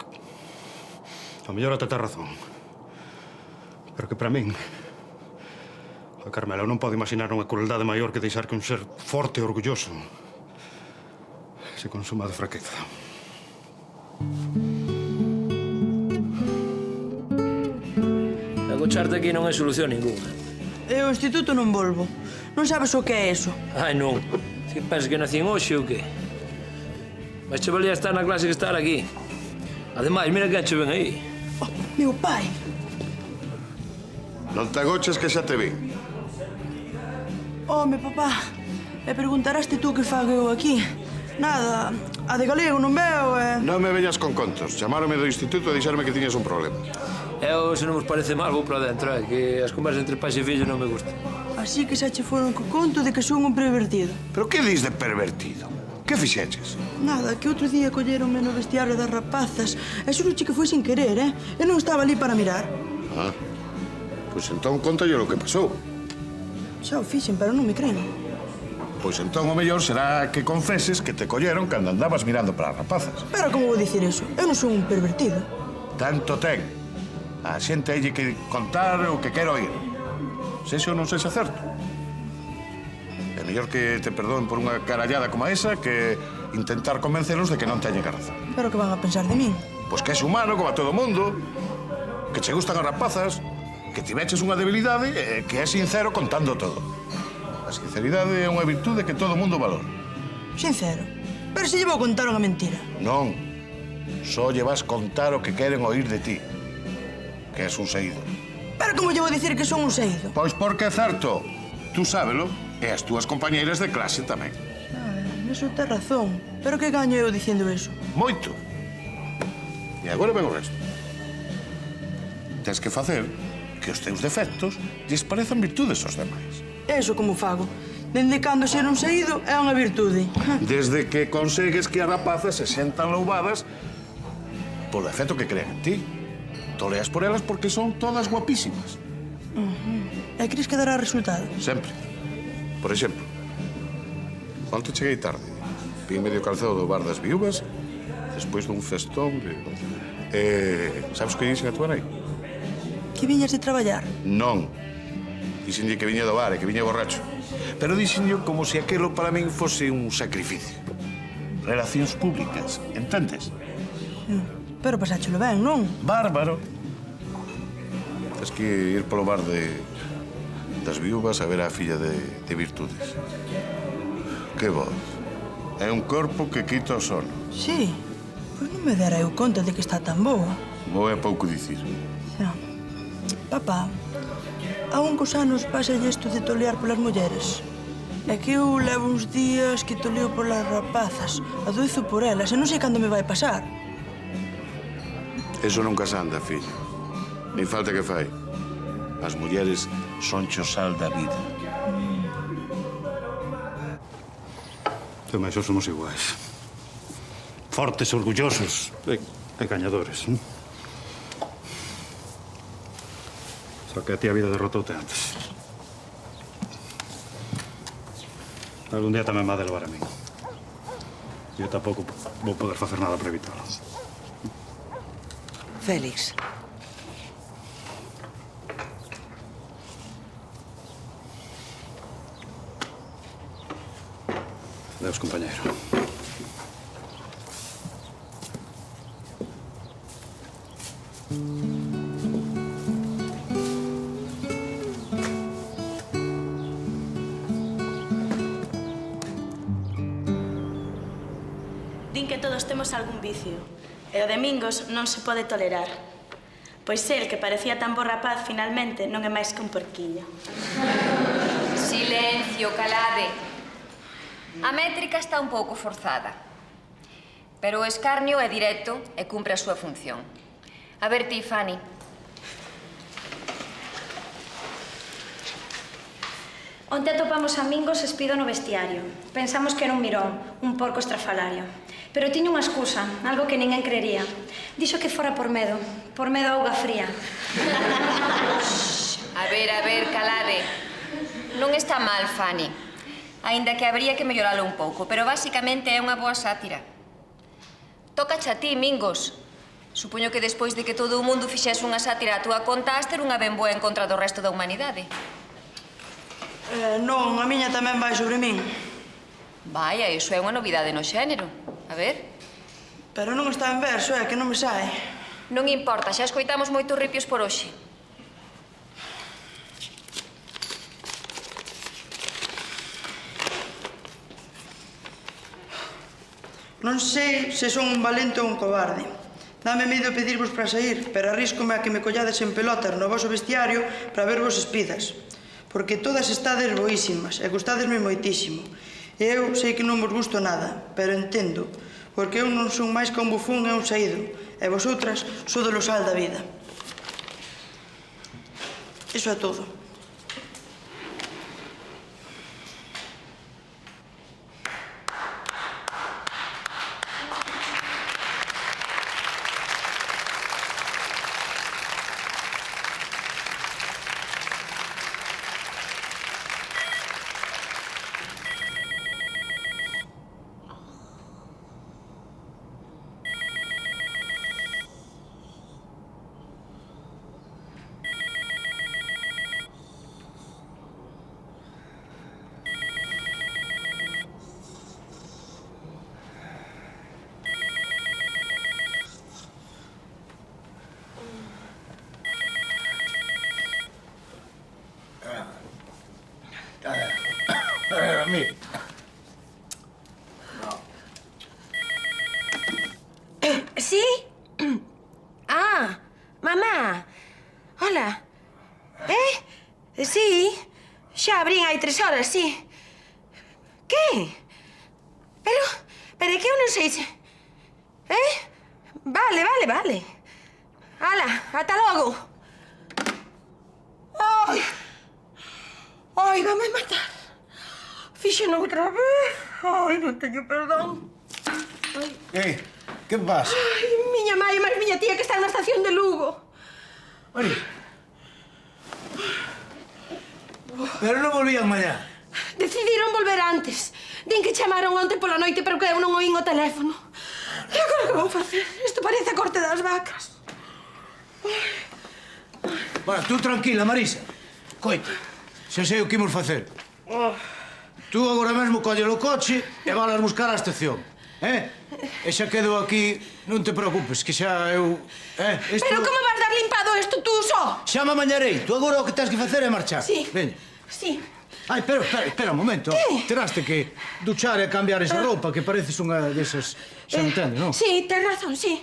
A mellor até tes razón. Pero que para min... A Carmela non pode imaginar unha crueldade maior que deixar que un ser forte e orgulloso se consuma de fraqueza. Agocharte aquí non é solución ninguna. Eu ao instituto non volvo. Non sabes o que é eso. Ai, non. Que pensas que nacín hoxe ou que? Mas che valía estar na clase que estar aquí. Ademais, mira que che ven aí. Oh, meu pai. Non te agoches que xa te vi. Home, papá, e preguntaraste tú que fago eu aquí. Nada, a de galego non veo e... Non me veñas con contos. Chamaronme do instituto e dixeronme que tiñas un problema. Eu, se non vos parece mal, vou para dentro, que as conversas entre pais e fillos non me gustan. Así que xa che foron co conto de que son un pervertido. Pero que dis de pervertido? Que fixeches? Nada, que outro día colleronme no vestiario das rapazas e xuroche que foi sin querer, Eu non estaba ali para mirar. Ah, pois entón contalle o que pasou. Xa o fixen, pero non me creen. Pois entón o mellor será que confeses que te colleron cando andabas mirando para as rapazas. Pero como vou dicir eso? Eu non son un pervertido. Tanto ten. A xente hai que contar o que quero oír. Sexa ou non sexa certo. É mellor que te perdoen por unha carallada como esa que intentar convencelos de que non teñen razón. Pero que van a pensar de min? Pois que és humano, como a todo mundo, que che gustan as rapazas, que tiveches unha debilidade e que é sincero contando todo. A sinceridade é unha virtude que todo mundo valora. Sincero? Pero se lle vou contar unha mentira. Non. Só lle vas contar o que queren oír de ti. Que és un saído. Pero como lle vou dicir que son un saído? Pois porque é certo. Tú sábelo e as túas compañeiras de clase tamén. Eso tes razón. Pero que gaño eu dicindo eso? Moito. E agora ven o resto. Tens que facer que os teus defectos lles parezan virtudes aos demais. Eso como fago? Dende cando ser un saído é unha virtude. Desde que consegues que as rapazas se sentan louvadas polo efecto que crean en ti. Toleas por elas porque son todas guapísimas. E crees que dará resultado? Sempre. Por exemplo, onte cheguei tarde. Vim medio calzado do bar das viúvas despois dun festón de... sabes que dixen a tua nai? Que viñas de traballar? Non. Dixenlle que viña do bar e que viña borracho. Pero dixenlle como se aquelo para min fose un sacrificio. Relacións públicas, entendes? Pero pasáchelo ben, non? Bárbaro. Tens que ir polo bar das viúvas a ver a filla de Virtudes. Que voz. É un corpo que quita o sono. Sí. Pois non me dera eu conta de que está tan boa. Boa é pouco dicir. Xa. Papá, a un cos anos pásalle isto de tolear polas mulleres. É que eu levo uns días que toleo polas rapazas. Adoezo por elas e non sei cando me vai pasar. Eso nunca se anda, fillo. Nin falta que fai. As mulleres son o sal da vida. Tu e máis somos iguais. Fortes, orgullosos e gañadores. Só que a ti a vida derrotoute antes. Algún día tamén me ha de levar a mí. Eu tampouco vou poder facer nada para evitalo. Félix. Adeus, compañeiro. Din que todos temos algún vicio, e o de Mingos non se pode tolerar. Pois el, que parecía tan bo rapaz, finalmente non é máis que un porquiño. Silencio, calade. A métrica está un pouco forzada. Pero o escarnio é directo e cumpre a súa función. A ver ti, Fanny. Onte atopamos a Mingos espido no vestiario. Pensamos que era un mirón, un porco estrafalario. Pero tiña unha excusa, algo que ninguén creería. Dixo que fora por medo a auga fría. A ver, calade. Non está mal, Fanny. Aínda que habría que melloralo un pouco, pero basicamente é unha boa sátira. Tócache a ti, Mingos. Supoño que despois de que todo o mundo fixese unha sátira a túa conta, has ter unha ben boa en contra do resto da humanidade. Non, a miña tamén vai sobre min. Vaya, iso é unha novidade no xénero. A ver. Pero non está en verso, é que non me sae. Non importa, xa escoitamos moitos ripios por hoxe. Non sei se son un valente ou un cobarde. Dame medo pedirvos para sair, pero arríscome a que me collades en pelotas no voso vestiario para vervos espidas. Porque todas estades boísimas e gustadesme moitísimo. E eu sei que non vos gusto nada, pero entendo, porque eu non son máis que un bufón e un saído, e vosotras sodes o sal da vida. Iso é todo. Sí? Ah, mamá. Hola. Sí. Xa abrín hai 3 horas, sí. Que? Pero é que eu non sei se... Vale. Ala, ata logo. Ai, vame matar. Fixeno outra vez. Ai, non teño perdón. Que pasa? Ai, miña mãe e máis miña tía que están na estación de Lugo. María. Pero non volvían mañá. Decidiron volver antes. Din que chamaron onte pola noite, pero que eu non oín o teléfono. E agora que vou facer? Isto parece a corte das vacas. Bueno, tú tranquila, Marisa. Coita, xa sei o que imos facer. Tú agora mesmo colle o coche e valas buscar a estación. E xa quedo aquí, non te preocupes, que xa eu... Pero como vas dar limpado isto tú só? Xa me amañarei. Tú agora o que tens que facer é marchar. Sí. Veña. Sí. Ai, pero espera un momento. Teraste que duchar e cambiar esa roupa, que pareces unha desas... Xa non entendes, non? Sí, tens razón, sí.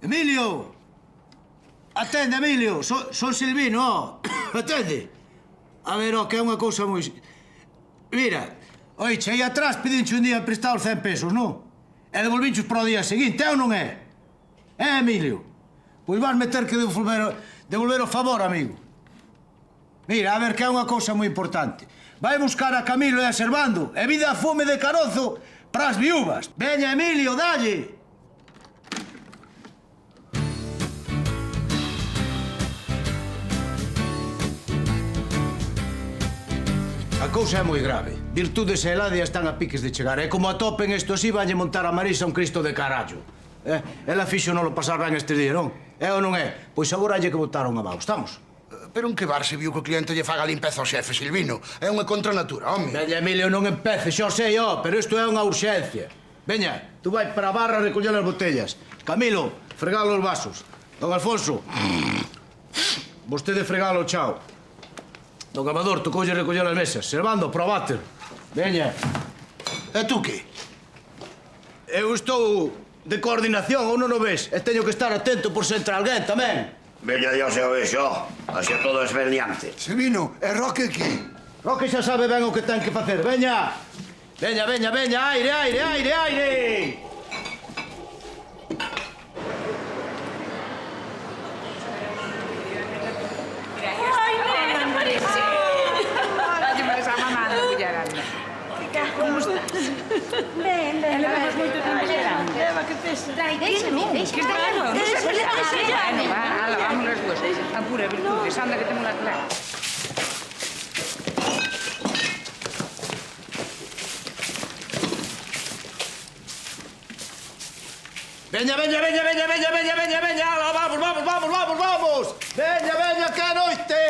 Emilio! Atende, Emilio! Son Silvino, ó. Atende. A ver, ó, que é unha cousa moi... Mira, oiche, aí atrás pedinche un día prestado 100 pesos, non? E devolvinchos para o día seguinte, é ou non é? Emilio? Pois vas meter que devolver o favor, amigo. Mira, a ver, que é unha cousa moi importante. Vai buscar a Camilo e a Servando e vida a fome de carozo para as viúvas. Veña, Emilio, dalle! A cousa é moi grave. Virtudes e Eladia están a piques de chegar. E como atopen isto así, vanlle montar a Marisa un Cristo de carallo. Ela fixo non lo pasar ben este día, non? É ou non é? Pois agora halle que botaron abaixo. Estamos? Pero en que bar se viu que o cliente lle faga a limpeza ao xefe, Silvino? É unha contranatura, home. Veña, Emilio, non empece, xo sei, pero isto é unha urxencia. Veña, tú vai para a barra a recoller as botellas. Camilo, fregalo os vasos. Don Alfonso, vostede fregalo, chao. Don Amador, tocoulle recoller as mesas. Servando, pro váter. Veña. E tú que? Eu estou de coordinación, ou non o ves? E teño que estar atento por se entra alguén tamén. Veña Dios e o vexo. Así todo es veniante. Silvino, e Roque que? Roque xa sabe ben o que ten que facer. Veña. Veña, veña, veña. Aire, aire, aire, aire. Ai, nena, Marisí. Dalle máis a mamá, mulleranda. Como estás? Ben, ben. Levamos moito tempo esperando. Eva, que pesa. Dai, déxame. Que claro, non se pode pasar. Bueno, va, ala, vamos as dúas. Apura, virtudes, anda que temos la clara. Veña, veña, veña, veña, veña, veña, veña, veña. Ala, vamos, vamos, vamos, vamos, vamos. Veña, veña, que a noite.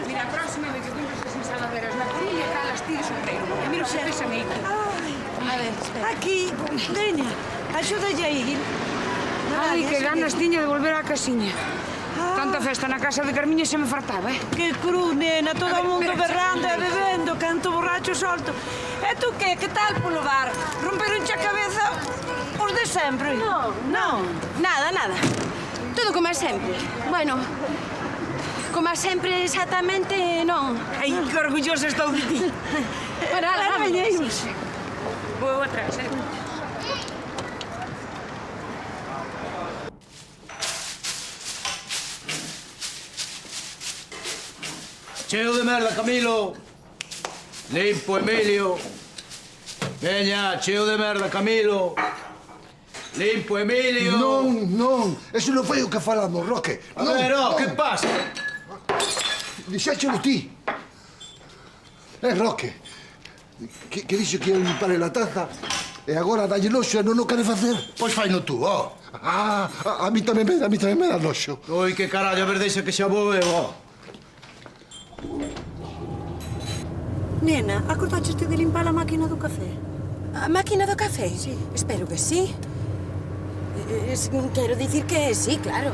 Mira, a próxima vez que compres as ensaladeras na Coruña, calas ti de solteiro. E mira o que pesan aí. A ver, aquí, veña, axúdalle a ir. Ai, que ganas tiña de volver á casiña. Tanta festa na casa de Carmiña se me fartaba, Que cru, nena, todo o mundo berrando e bebendo, canto borracho solto. E tú que tal polo bar? Romperonche a cabeza os de sempre? Non. Nada, nada. Todo como sempre. Bueno, como sempre exactamente non. Ai, que orgullosa estou de ti. Bueno, ala, vamos. Vou atrás, Cheo de merda, Camilo. Limpo, Emilio. Veña, cheo de merda, Camilo. Limpo, Emilio. Non. Eso non foi o que falamos, Roque. A ver, que pasa? Dixéchelo ti. Roque, que dixo que ia limpar a taza e agora dalle noxo e non o quere facer. Pois faino tú, ó. A mí tamén me dá noxo. Oi, que carallo, a ver, deixa que xa vou eu, ó. Nena, acordaste de limpar a máquina do café? A máquina do café? Sí. Espero que sí. Quero dicir que sí, claro.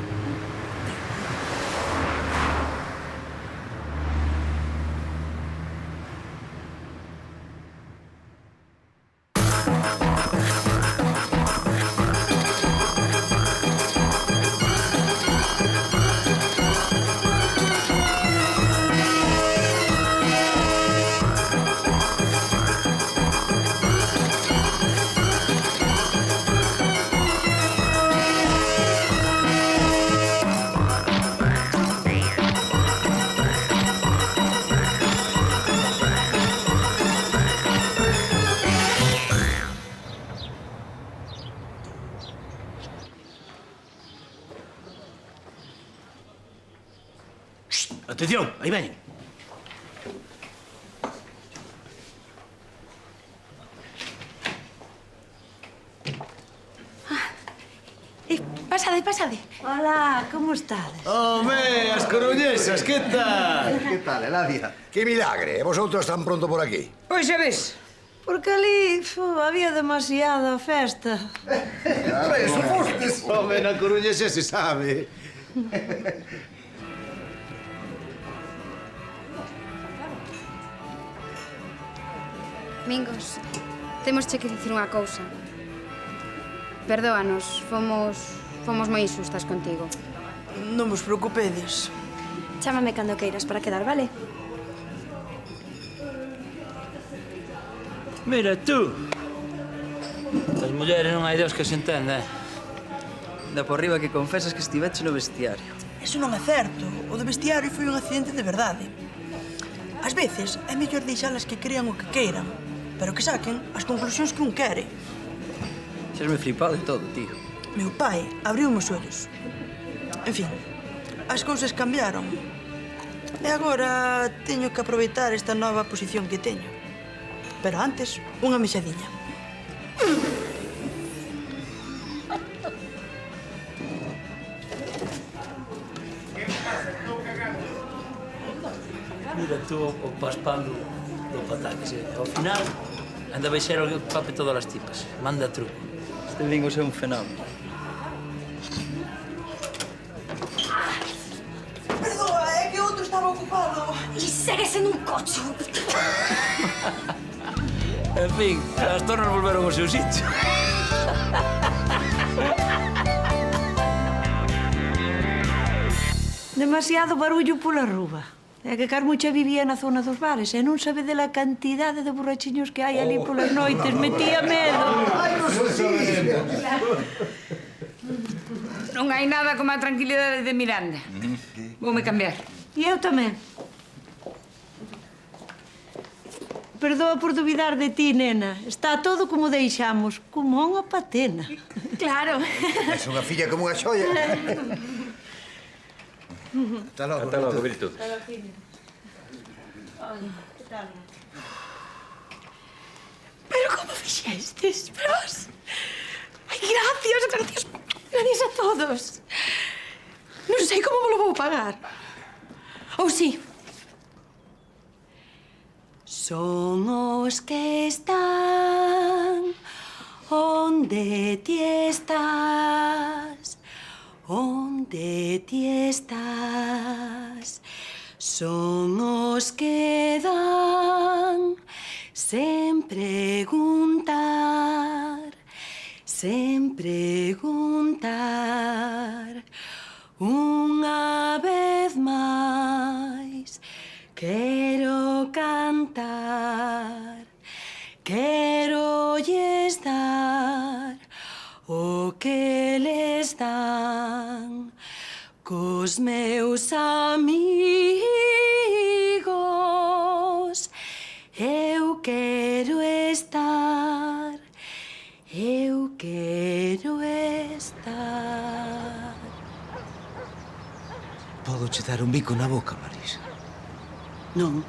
Atención, aí ven. Pasade, pasade. Hola, como estades? Home, as coruñesas, que tal? Que tal, Eladia? Que milagre, e vosotros tan pronto por aquí? Pois xa ves. Porque ali había demasiada festa. Eso fostes. Home, na Coruña xa se sabe. Mingos, temosche que dicir unha cousa. Perdóanos, fomos moi insustas contigo. Non vos preocupedes. Chámame cando queiras para quedar, vale? Mira, tú. As mulleres non hai Deus que se entenda, Da por riba que confesas que estiveche no vestiario. Eso non é certo. O do vestiario foi un accidente de verdade. Ás veces é mellor deixalas que crean o que queiran, pero que saquen as conclusións que un quere. Xesme flipado de todo, tío. Meu pai abriu os ollos. En fin, as cousas cambiaron. E agora teño que aproveitar esta nova posición que teño. Pero antes, unha mexadiña. Mira tú o paspando do pataque, Ao final, anda a baixar o pape todas as tipas. Manda truco. Este Mingos é un fenómeno. Perdoa, é que outro estaba ocupado. E segue sendo un cocho. En fin, as tornas volveron ao seu sitio. Demasiado barullo pola rúa. É que Carmucha vivía na zona dos bares e non sabe de la cantidade de borrachiños que hai ali polas noites. Metía medo. Non hai nada como a tranquilidade de Miranda. Voume cambiar. E eu tamén. Perdoa por duvidar de ti, nena. Está todo como deixamos, como unha patena. Claro. Es unha filla como unha xoia. Hasta logo. Hasta logo, Virtud. Pero como fixestes, bros? Ai, gracias a todos. Non sei como me lo vou pagar. Ou si. Son os que están onde ti estás, onde ti estás. Son os que dan sen preguntar, unha vez máis. Quero cantar, quero lles dar o que les dan cos meus amigos. Eu quero estar, eu quero estar. Podo che dar un bico na boca, Marisa? Non.